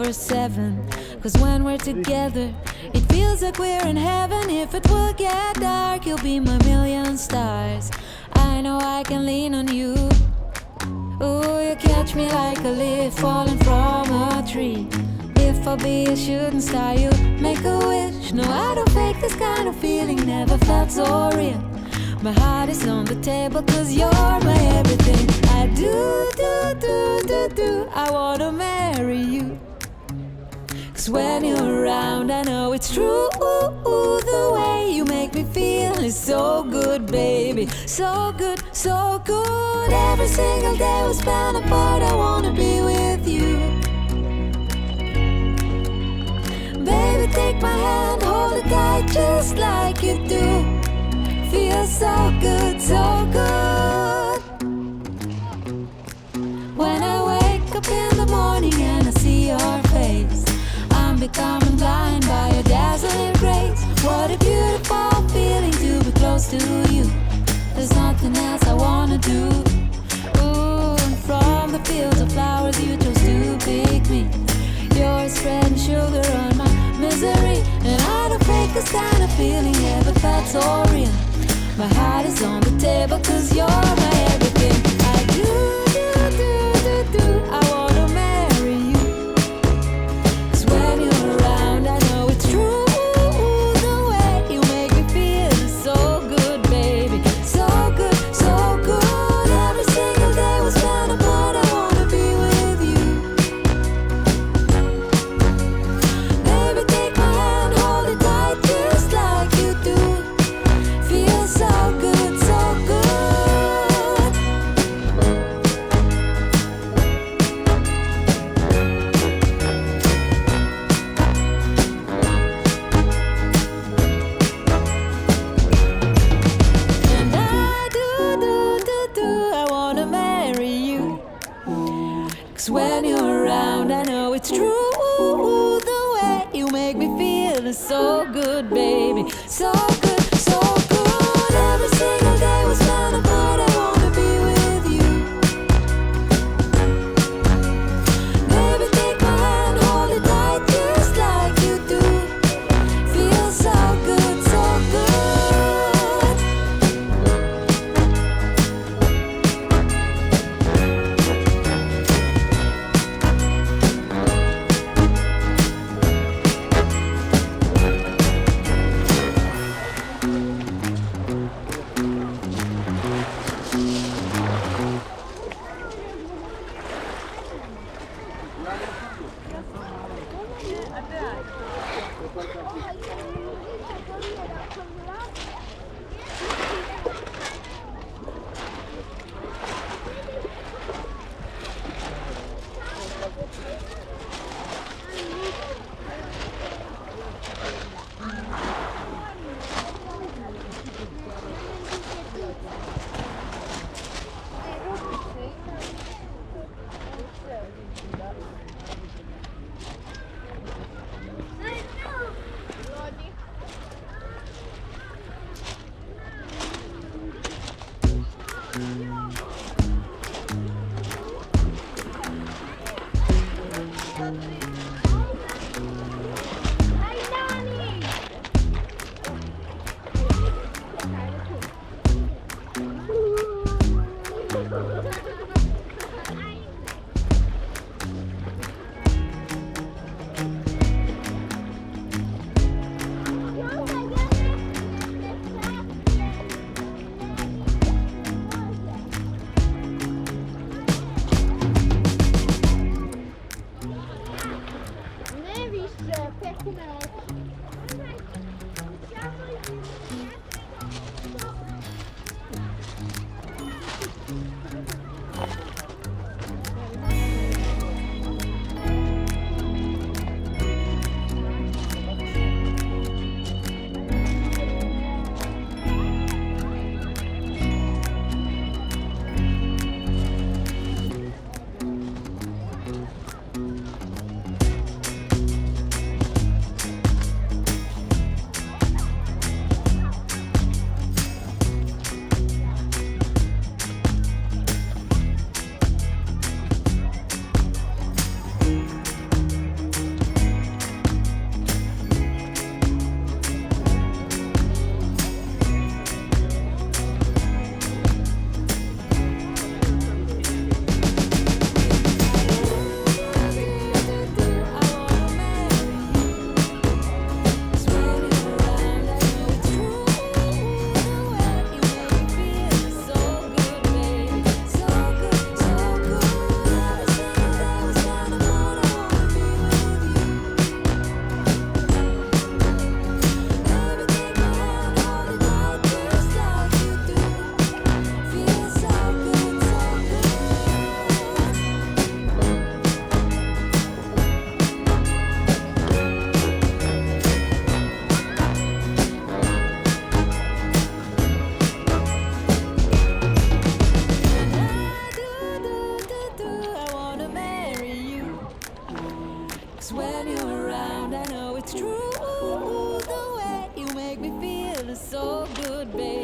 24/7. Cause when we're together, it feels like we're in heaven. If it will get dark, you'll be my million stars. I know I can lean on you. Ooh, you catch me like a leaf falling from a tree. If I'll be a shooting star, you make a wish. No, I don't fake this kind of feeling, never felt so real. My heart is on the table cause you're my everything. I do, I wanna marry you. Cause when you're around I know it's true. The way you make me feel is so good, baby. So good, so good. Every single day we spend apart, I wanna be with you. Baby, take my hand, hold it tight just like you do. Feels so good, so good. When I wake up in the morning and I see your face, I'm becoming blind by your dazzling grace. What a beautiful feeling to be close to you. There's nothing else I wanna do. Ooh, and from the fields of flowers you chose to pick me. You're spreading sugar on my misery. And I don't fake this kind of feeling, never felt so real. My heart is on the table cause you're my everything. I do, I wanna marry you. Cause when you're around I know it's true. The way you make me feel is so good, baby. So good, so good. Every single day we spend apart, I wanna be with you. Baby, take my hand, hold it tight just like you do. Feels so good, so good. And I do, I wanna marry you. Cause when you're around I know it's true. The way you make me feel is so good, baby. So good, so good. Every single day we spend apart, I wanna be with you. Baby, take my hand, hold it tight just like you do. Feels so good, so good. just when you're around. I know it's true. The way you make me feel is so good, baby.